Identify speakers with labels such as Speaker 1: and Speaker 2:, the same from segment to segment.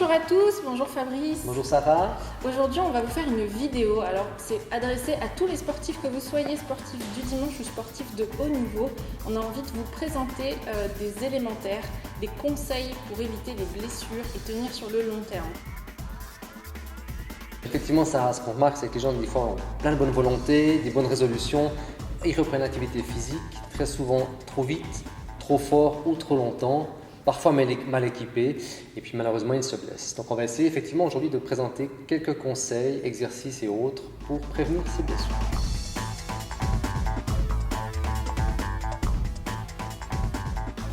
Speaker 1: Bonjour à tous, bonjour Fabrice.
Speaker 2: Bonjour Sarah.
Speaker 1: Aujourd'hui, on va vous faire une vidéo. Alors, c'est adressé à tous les sportifs, que vous soyez sportifs du dimanche ou sportifs de haut niveau. On a envie de vous présenter des élémentaires, des conseils pour éviter les blessures et tenir sur le long terme.
Speaker 2: Effectivement, Sarah, ce qu'on remarque, c'est que les gens, des fois, ont plein de bonne volonté, des bonnes résolutions, et ils reprennent l'activité physique très souvent trop vite, trop fort ou trop longtemps, parfois mal équipés, et puis malheureusement, ils se blessent. Donc, on va essayer effectivement aujourd'hui de présenter quelques conseils, exercices et autres pour prévenir ces blessures.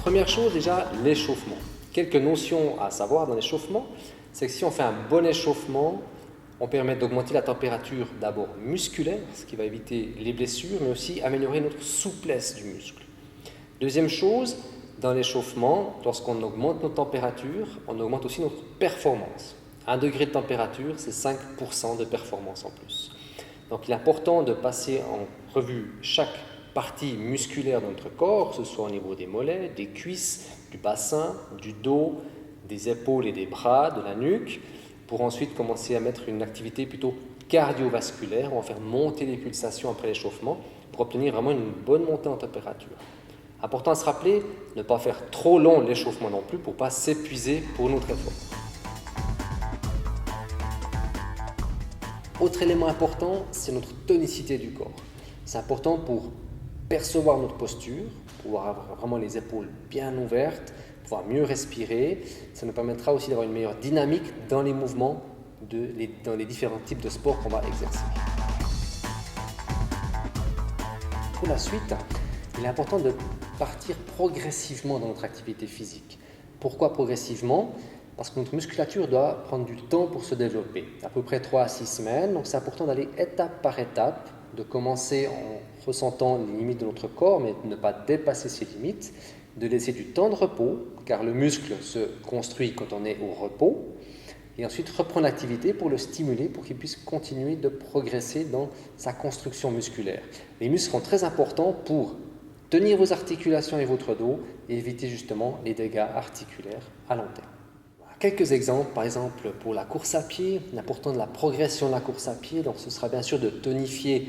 Speaker 2: Première chose, déjà, l'échauffement. Quelques notions à savoir dans l'échauffement, c'est que si on fait un bon échauffement, on permet d'augmenter la température d'abord musculaire, ce qui va éviter les blessures, mais aussi améliorer notre souplesse du muscle. Deuxième chose, dans l'échauffement, lorsqu'on augmente notre température, on augmente aussi notre performance. 1 degré de température, c'est 5% de performance en plus. Donc il est important de passer en revue chaque partie musculaire de notre corps, que ce soit au niveau des mollets, des cuisses, du bassin, du dos, des épaules et des bras, de la nuque, pour ensuite commencer à mettre une activité plutôt cardiovasculaire, on va faire monter les pulsations après l'échauffement pour obtenir vraiment une bonne montée en température. Important à se rappeler, ne pas faire trop long l'échauffement non plus pour ne pas s'épuiser pour notre effort. Autre élément important, c'est notre tonicité du corps. C'est important pour percevoir notre posture, pouvoir avoir vraiment les épaules bien ouvertes, pouvoir mieux respirer. Ça nous permettra aussi d'avoir une meilleure dynamique dans les mouvements, dans les différents types de sports qu'on va exercer. Pour la suite, il est important de partir progressivement dans notre activité physique. Pourquoi progressivement ? Parce que notre musculature doit prendre du temps pour se développer, à peu près 3 à 6 semaines. Donc c'est important d'aller étape par étape, de commencer en ressentant les limites de notre corps, mais de ne pas dépasser ces limites, de laisser du temps de repos, car le muscle se construit quand on est au repos, et ensuite reprendre l'activité pour le stimuler, pour qu'il puisse continuer de progresser dans sa construction musculaire. Les muscles sont très importants pour tenir vos articulations et votre dos et éviter justement les dégâts articulaires à long terme. Quelques exemples, par exemple pour la course à pied, l'important de la progression de la course à pied, donc ce sera bien sûr de tonifier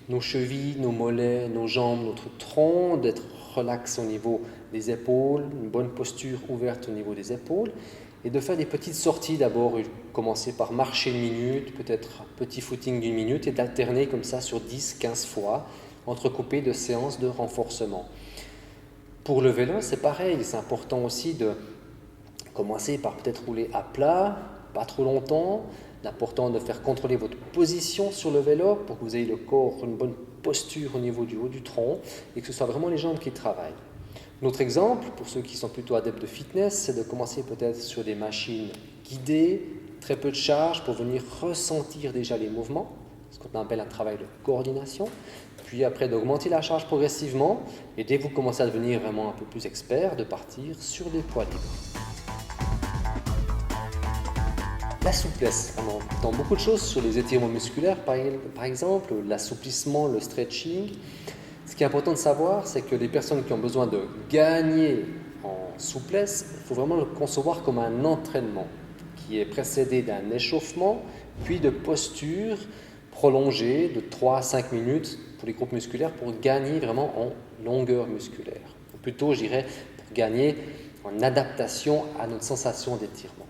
Speaker 2: nos chevilles, nos mollets, nos jambes, notre tronc, d'être relax au niveau des épaules, une bonne posture ouverte au niveau des épaules, et de faire des petites sorties d'abord, commencer par marcher 1 minute, peut-être un petit footing d'1 minute, et d'alterner comme ça sur 10-15 fois, entrecoupé de séances de renforcement. Pour le vélo, c'est pareil, c'est important aussi de commencer par peut-être rouler à plat, pas trop longtemps. L'important de faire contrôler votre position sur le vélo pour que vous ayez le corps, une bonne posture au niveau du haut du tronc et que ce soit vraiment les jambes qui travaillent. Un autre exemple, pour ceux qui sont plutôt adeptes de fitness, c'est de commencer peut-être sur des machines guidées, très peu de charge pour venir ressentir déjà les mouvements, ce qu'on appelle un travail de coordination. Puis après d'augmenter la charge progressivement et dès que vous commencez à devenir vraiment un peu plus expert, de partir sur des poids libres. La souplesse, on entend beaucoup de choses sur les étirements musculaires, par exemple, l'assouplissement, le stretching. Ce qui est important de savoir, c'est que les personnes qui ont besoin de gagner en souplesse, il faut vraiment le concevoir comme un entraînement qui est précédé d'un échauffement, puis de posture prolongée de 3 à 5 minutes pour les groupes musculaires pour gagner vraiment en longueur musculaire. Ou plutôt, je dirais, pour gagner en adaptation à notre sensation d'étirement.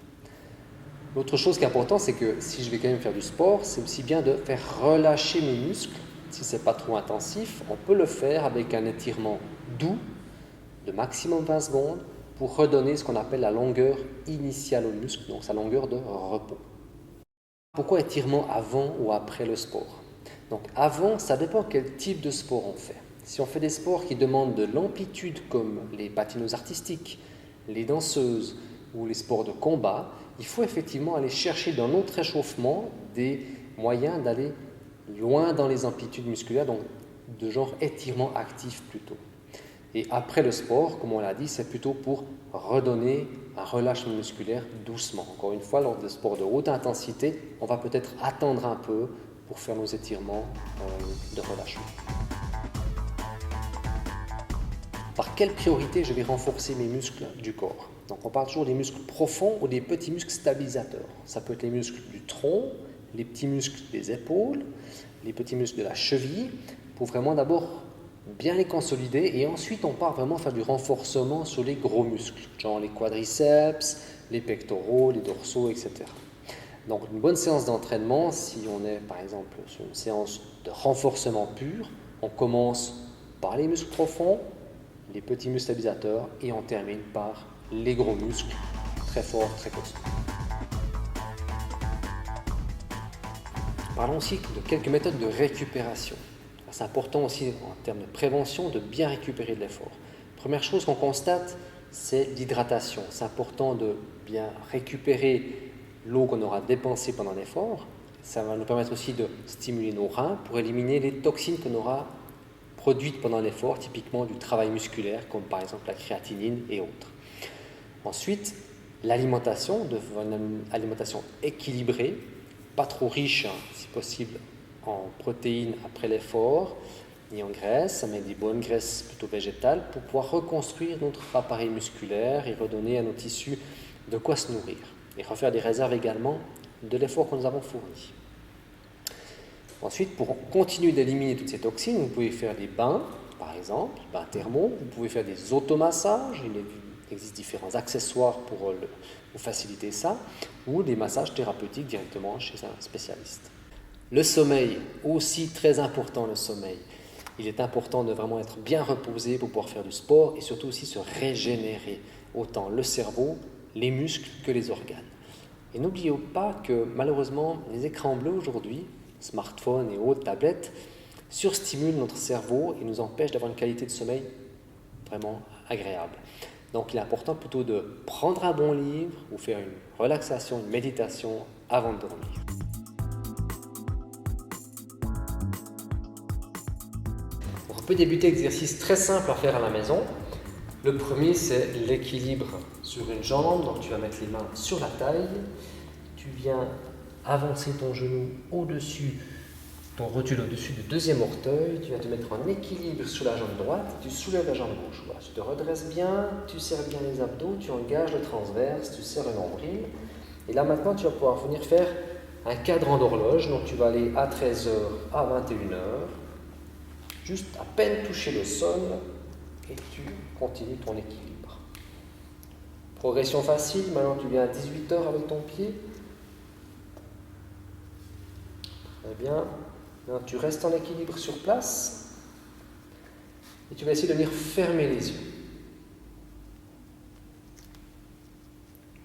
Speaker 2: L'autre chose qui est importante, c'est que si je vais quand même faire du sport, c'est aussi bien de faire relâcher mes muscles. Si ce n'est pas trop intensif, on peut le faire avec un étirement doux de maximum 20 secondes pour redonner ce qu'on appelle la longueur initiale au muscle, donc sa longueur de repos. Pourquoi étirement avant ou après le sport ? Donc avant, ça dépend quel type de sport on fait. Si on fait des sports qui demandent de l'amplitude comme les patineuses artistiques, les danseuses ou les sports de combat, il faut effectivement aller chercher dans notre échauffement des moyens d'aller loin dans les amplitudes musculaires, donc de genre étirement actif plutôt. Et après le sport, comme on l'a dit, c'est plutôt pour redonner un relâchement musculaire doucement. Encore une fois, lors des sports de haute intensité, on va peut-être attendre un peu pour faire nos étirements de relâchement. Par quelle priorité je vais renforcer mes muscles du corps ? Donc on parle toujours des muscles profonds ou des petits muscles stabilisateurs. Ça peut être les muscles du tronc, les petits muscles des épaules, les petits muscles de la cheville, pour vraiment d'abord bien les consolider, et ensuite on part vraiment faire du renforcement sur les gros muscles, genre les quadriceps, les pectoraux, les dorsaux, etc. Donc une bonne séance d'entraînement, si on est par exemple sur une séance de renforcement pur, on commence par les muscles profonds, les petits muscles stabilisateurs, et on termine par les gros muscles très forts, très costauds. Parlons aussi de quelques méthodes de récupération. C'est important aussi en termes de prévention de bien récupérer de l'effort. Première chose qu'on constate, c'est l'hydratation. C'est important de bien récupérer l'eau qu'on aura dépensée pendant l'effort. Ça va nous permettre aussi de stimuler nos reins pour éliminer les toxines qu'on aura produites pendant l'effort, typiquement du travail musculaire, comme par exemple la créatinine et autres. Ensuite, l'alimentation, une alimentation équilibrée, pas trop riche, si possible, en protéines après l'effort, ni en graisse, mais des bonnes graisses plutôt végétales pour pouvoir reconstruire notre appareil musculaire et redonner à nos tissus de quoi se nourrir. Et refaire des réserves également de l'effort que nous avons fourni. Ensuite, pour continuer d'éliminer toutes ces toxines, vous pouvez faire des bains, par exemple, bains thermaux, vous pouvez faire des automassages, il existe différents accessoires pour vous faciliter ça, ou des massages thérapeutiques directement chez un spécialiste. Le sommeil, aussi très important le sommeil. Il est important de vraiment être bien reposé pour pouvoir faire du sport et surtout aussi se régénérer, autant le cerveau, les muscles que les organes. Et n'oubliez pas que malheureusement, les écrans bleus aujourd'hui, smartphones et autres tablettes, surstimulent notre cerveau et nous empêchent d'avoir une qualité de sommeil vraiment agréable. Donc il est important plutôt de prendre un bon livre ou faire une relaxation, une méditation avant de dormir. On peut débuter exercices très simples à faire à la maison. Le premier, c'est l'équilibre sur une jambe. Donc tu vas mettre les mains sur la taille. Tu viens avancer ton genou au-dessus, ton rotule au-dessus du deuxième orteil. Tu vas te mettre en équilibre sur la jambe droite. Tu soulèves la jambe gauche. Voilà. Tu te redresses bien, tu serres bien les abdos, tu engages le transverse, tu serres le nombril. Et là maintenant, tu vas pouvoir venir faire un cadran d'horloge. Donc tu vas aller à 13h à 21h. Juste à peine toucher le sol et tu continues ton équilibre. Progression facile, maintenant tu viens à 18h avec ton pied. Très bien. Maintenant tu restes en équilibre sur place et tu vas essayer de venir fermer les yeux.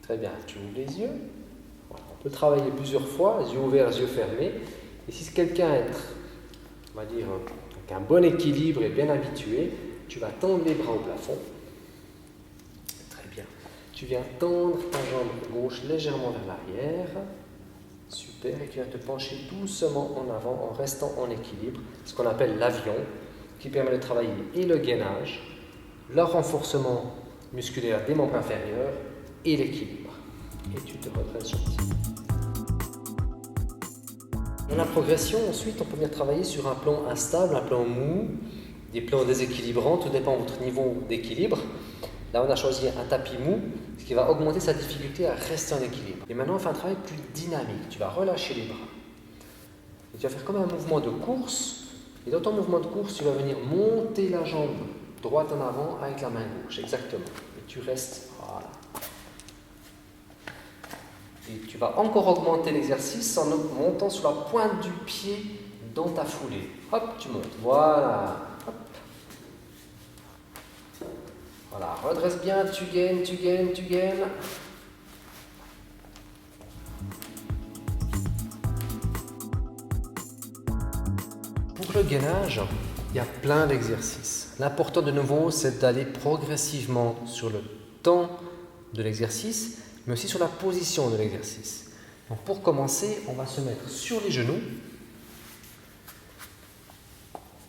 Speaker 2: Très bien, tu ouvres les yeux. Voilà. On peut travailler plusieurs fois, yeux ouverts, yeux fermés. Et si quelqu'un est, on va dire, avec un bon équilibre et bien habitué, tu vas tendre les bras au plafond. Très bien. Tu viens tendre ta jambe gauche légèrement vers l'arrière. Super. Et tu viens te pencher doucement en avant en restant en équilibre. Ce qu'on appelle l'avion, qui permet de travailler et le gainage, le renforcement musculaire des membres inférieurs et l'équilibre. Et tu te redresses gentiment. Dans la progression, ensuite, on peut venir travailler sur un plan instable, un plan mou, des plans déséquilibrants, tout dépend de votre niveau d'équilibre. Là, on a choisi un tapis mou, ce qui va augmenter sa difficulté à rester en équilibre. Et maintenant, on fait un travail plus dynamique. Tu vas relâcher les bras. Et tu vas faire comme un mouvement de course. Et dans ton mouvement de course, tu vas venir monter la jambe droite en avant avec la main gauche. Exactement. Et tu restes, voilà. Et tu vas encore augmenter l'exercice en montant sur la pointe du pied dans ta foulée. Hop, tu montes. Voilà. Hop. Voilà, redresse bien, tu gaines, tu gaines, tu gaines. Pour le gainage, il y a plein d'exercices. L'important de nouveau, c'est d'aller progressivement sur le temps de l'exercice, mais aussi sur la position de l'exercice. Donc pour commencer, on va se mettre sur les genoux.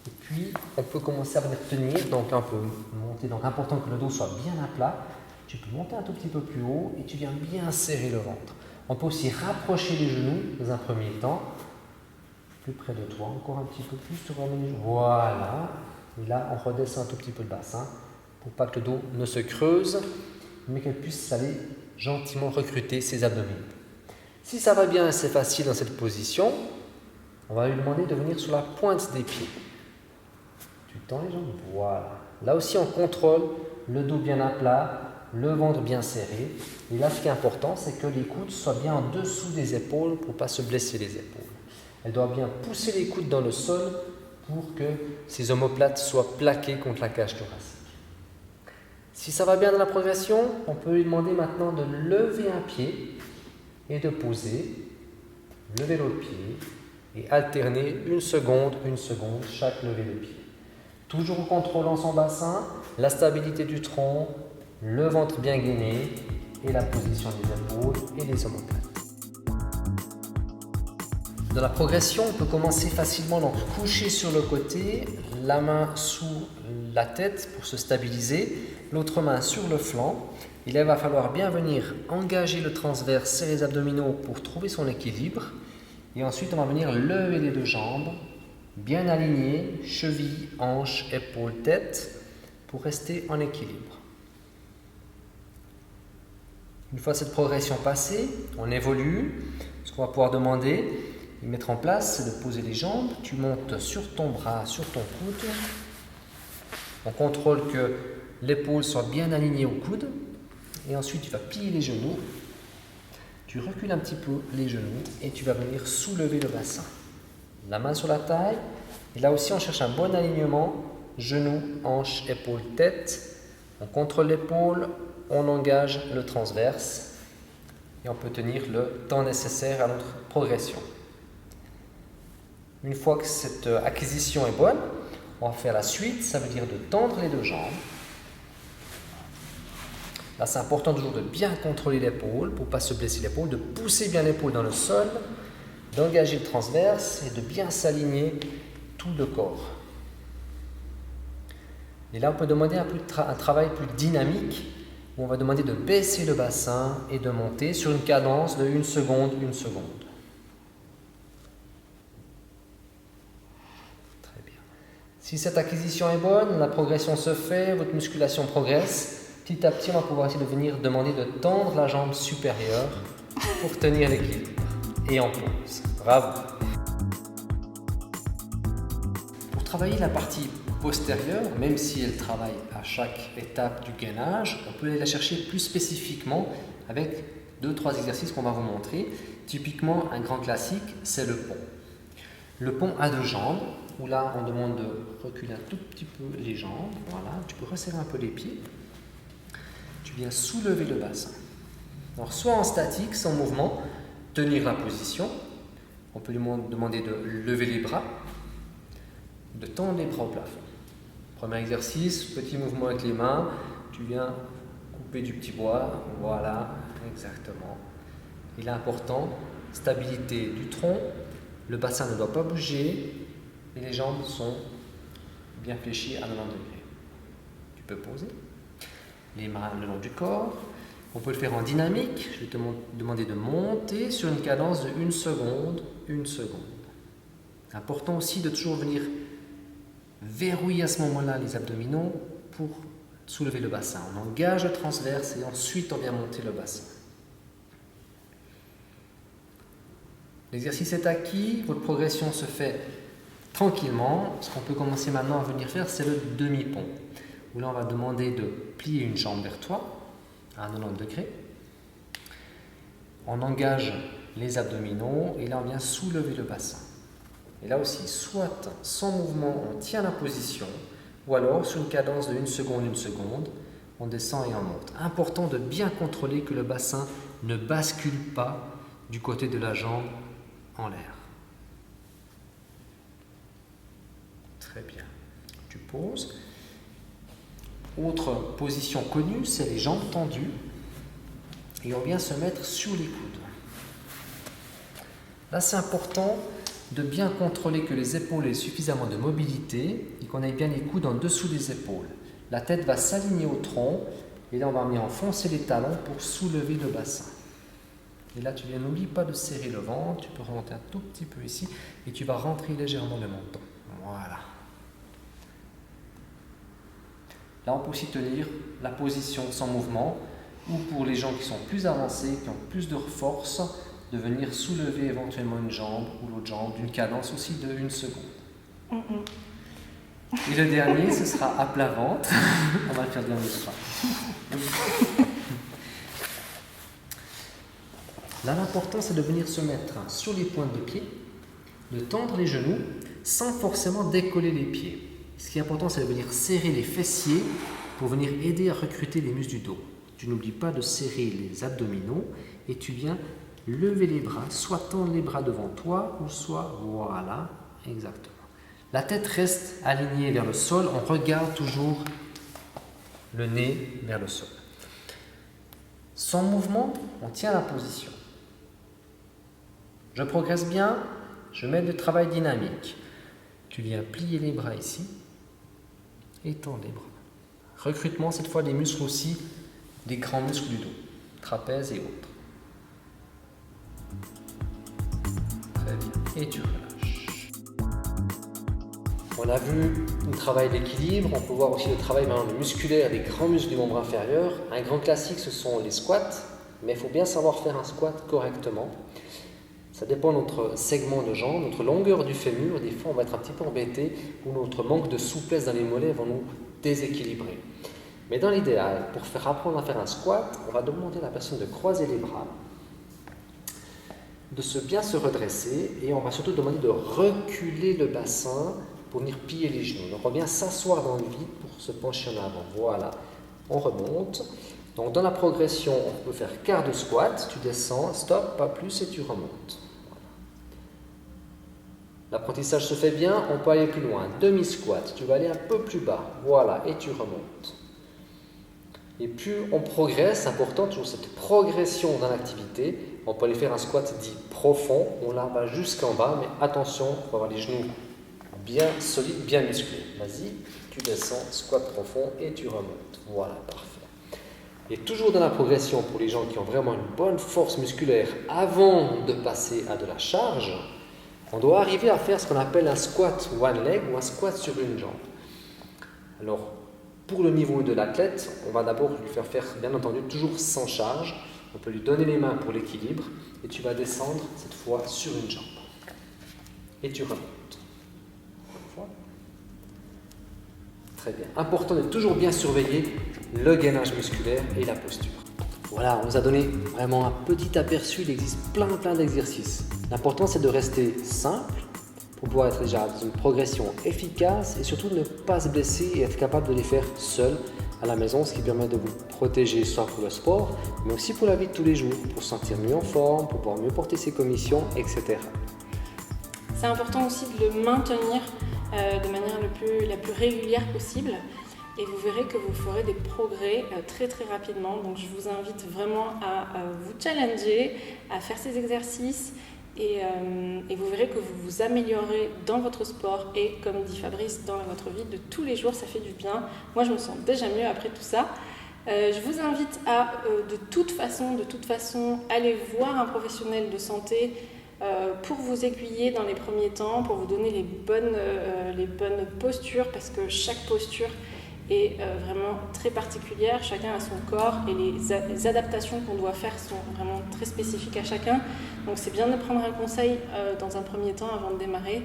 Speaker 2: Et puis, on peut commencer à venir tenir, donc un peu monter. Donc important que le dos soit bien à plat. Tu peux monter un tout petit peu plus haut et tu viens bien serrer le ventre. On peut aussi rapprocher les genoux dans un premier temps. Plus près de toi, encore un petit peu plus, tu ramènes les genoux. Voilà. Et là, on redescend un tout petit peu le bassin pour pas que le dos ne se creuse. mais qu'elle puisse aller gentiment recruter ses abdominaux. Si ça va bien, c'est facile dans cette position, on va lui demander de venir sur la pointe des pieds. Tu tends les jambes, voilà. Là aussi, on contrôle le dos bien à plat, le ventre bien serré. Et là, ce qui est important, c'est que les coudes soient bien en dessous des épaules pour ne pas se blesser les épaules. Elle doit bien pousser les coudes dans le sol pour que ses omoplates soient plaquées contre la cage thoracique. Si ça va bien dans la progression, on peut lui demander maintenant de lever un pied et de poser, lever l'autre pied et alterner une seconde, chaque levée de pied. Toujours en contrôlant son bassin, la stabilité du tronc, le ventre bien gainé et la position des épaules et des omoplates. Dans la progression, on peut commencer facilement, donc coucher sur le côté, la main sous la tête pour se stabiliser, l'autre main sur le flanc. Il va falloir bien venir engager le transverse et les abdominaux pour trouver son équilibre. Et ensuite, on va venir lever les deux jambes, bien alignées, chevilles, hanches, épaules, tête, pour rester en équilibre. Une fois cette progression passée, on évolue. Ce qu'on va pouvoir demander et mettre en place, c'est de poser les jambes. Tu montes sur ton bras, sur ton coude. On contrôle que l'épaule soit bien alignée au coude. Et ensuite, tu vas plier les genoux. Tu recules un petit peu les genoux et tu vas venir soulever le bassin. La main sur la taille. Et là aussi, on cherche un bon alignement. Genoux, hanches, épaules, tête. On contrôle l'épaule. On engage le transverse. Et on peut tenir le temps nécessaire à notre progression. Une fois que cette acquisition est bonne, on va faire la suite. Ça veut dire de tendre les deux jambes. Là, c'est important toujours de bien contrôler l'épaule pour ne pas se blesser l'épaule, de pousser bien l'épaule dans le sol, d'engager le transverse et de bien s'aligner tout le corps. Et là, on peut demander un travail plus dynamique où on va demander de baisser le bassin et de monter sur une cadence de 1 seconde, 1 seconde. Très bien. Si cette acquisition est bonne, la progression se fait, votre musculation progresse. Petit à petit, on va pouvoir essayer de venir demander de tendre la jambe supérieure pour tenir l'équilibre. Et on pose. Bravo. Pour travailler la partie postérieure, même si elle travaille à chaque étape du gainage, on peut aller la chercher plus spécifiquement avec 2-3 exercices qu'on va vous montrer. Typiquement, un grand classique, c'est le pont. Le pont à deux jambes, où là, on demande de reculer un tout petit peu les jambes. Voilà, tu peux resserrer un peu les pieds. Tu viens soulever le bassin. Alors, soit en statique, sans mouvement, tenir la position. On peut lui demander de lever les bras, de tendre les bras au plafond. Premier exercice, petit mouvement avec les mains. Tu viens couper du petit bois. Voilà, exactement. Il est important, stabilité du tronc. Le bassin ne doit pas bouger et les jambes sont bien fléchies à 90 degrés. Tu peux poser. Les mains le long du corps. On peut le faire en dynamique. Je vais te demander de monter sur une cadence de 1 seconde, 1 seconde. Important aussi de toujours venir verrouiller à ce moment-là les abdominaux pour soulever le bassin. On engage le transverse et ensuite on vient monter le bassin. L'exercice est acquis, votre progression se fait tranquillement. Ce qu'on peut commencer maintenant à venir faire, c'est le demi-pont. Où là, on va demander de plier une jambe vers toi, à 90 degrés. On engage les abdominaux et là, on vient soulever le bassin. Et là aussi, soit sans mouvement, on tient la position, ou alors sur une cadence de 1 seconde, 1 seconde, on descend et on monte. Important de bien contrôler que le bassin ne bascule pas du côté de la jambe en l'air. Très bien. Tu poses. Autre position connue, c'est les jambes tendues. Et on vient se mettre sur les coudes. Là, c'est important de bien contrôler que les épaules aient suffisamment de mobilité et qu'on ait bien les coudes en dessous des épaules. La tête va s'aligner au tronc et là, on va venir enfoncer les talons pour soulever le bassin. Et là, tu viens, n'oublie pas de serrer le ventre, tu peux remonter un tout petit peu ici et tu vas rentrer légèrement le menton. Voilà. Là, on peut aussi tenir la position sans mouvement ou pour les gens qui sont plus avancés, qui ont plus de force, de venir soulever éventuellement une jambe ou l'autre jambe d'une cadence aussi de 1 seconde. Et le dernier, ce sera à plat ventre. On va le faire de la même façon. Là, l'important, c'est de venir se mettre sur les pointes de pied, de tendre les genoux sans forcément décoller les pieds. Ce qui est important, c'est de venir serrer les fessiers pour venir aider à recruter les muscles du dos. Tu n'oublies pas de serrer les abdominaux et tu viens lever les bras, soit tendre les bras devant toi ou soit, voilà, exactement. La tête reste alignée vers le sol, on regarde toujours le nez vers le sol. Sans mouvement, on tient la position. Je progresse bien, je mets du travail dynamique. Tu viens plier les bras ici et tendre les bras. Recrutement cette fois des muscles aussi, des grands muscles du dos, trapèze et autres. Très bien. Et tu relâches. On a vu le travail d'équilibre, on peut voir aussi le travail musculaire des grands muscles du membre inférieur. Un grand classique, ce sont les squats, mais il faut bien savoir faire un squat correctement. Ça dépend de notre segment de jambe, notre longueur du fémur. Des fois, on va être un petit peu embêté ou notre manque de souplesse dans les mollets va nous déséquilibrer. Mais dans l'idéal, pour apprendre à faire un squat, on va demander à la personne de croiser les bras, de bien se redresser et on va surtout demander de reculer le bassin pour venir plier les genoux. Donc on vient s'asseoir dans le vide pour se pencher en avant. Voilà, on remonte. Donc dans la progression, on peut faire quart de squat, tu descends, stop, pas plus et tu remontes. L'apprentissage se fait bien, on peut aller plus loin. Demi-squat, tu vas aller un peu plus bas. Voilà, et tu remontes. Et plus on progresse, c'est important, toujours cette progression dans l'activité. On peut aller faire un squat dit profond, on la va jusqu'en bas, mais attention, il faut avoir les genoux bien solides, bien musclés. Vas-y, tu descends, squat profond et tu remontes. Voilà, parfait. Et toujours dans la progression, pour les gens qui ont vraiment une bonne force musculaire, avant de passer à de la charge, on doit arriver à faire ce qu'on appelle un squat one leg ou un squat sur une jambe. Alors, pour le niveau de l'athlète, on va d'abord lui faire, bien entendu, toujours sans charge. On peut lui donner les mains pour l'équilibre et tu vas descendre cette fois sur une jambe. Et tu remontes. Très bien. Important de toujours bien surveiller le gainage musculaire et la posture. Voilà, on vous a donné vraiment un petit aperçu. Il existe plein d'exercices. L'important, c'est de rester simple pour pouvoir être déjà dans une progression efficace et surtout ne pas se blesser et être capable de les faire seul à la maison, ce qui permet de vous protéger soit pour le sport, mais aussi pour la vie de tous les jours, pour se sentir mieux en forme, pour pouvoir mieux porter ses commissions, etc.
Speaker 1: C'est important aussi de le maintenir de manière la plus régulière possible et vous verrez que vous ferez des progrès très rapidement. Donc je vous invite vraiment à vous challenger, à faire ces exercices et vous verrez que vous vous améliorez dans votre sport et comme dit Fabrice, dans votre vie de tous les jours, ça fait du bien. Moi je me sens déjà mieux après tout ça. Je vous invite à de toute façon aller voir un professionnel de santé pour vous aiguiller dans les premiers temps, pour vous donner les bonnes postures parce que chaque posture est vraiment très particulière, chacun a son corps et les adaptations qu'on doit faire sont vraiment très spécifiques à chacun. Donc c'est bien de prendre un conseil dans un premier temps avant de démarrer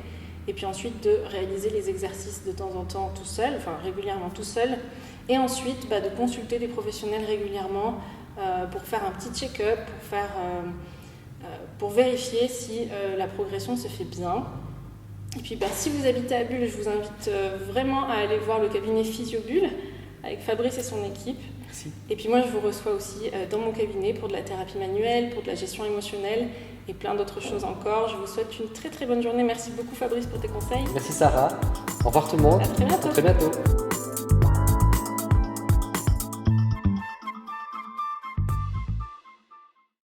Speaker 1: et puis ensuite de réaliser les exercices de temps en temps tout seul, enfin régulièrement tout seul et ensuite de consulter des professionnels régulièrement pour faire un petit check-up, pour vérifier si la progression se fait bien. Et puis si vous habitez à Bulle, je vous invite vraiment à aller voir le cabinet PhysioBulle avec Fabrice et son équipe.
Speaker 2: Merci.
Speaker 1: Et puis moi je vous reçois aussi dans mon cabinet pour de la thérapie manuelle, pour de la gestion émotionnelle et plein d'autres choses encore. Je vous souhaite une très bonne journée. Merci beaucoup Fabrice pour tes conseils.
Speaker 2: Merci Sarah. Au revoir tout le monde.
Speaker 1: À très bientôt.
Speaker 2: À très bientôt.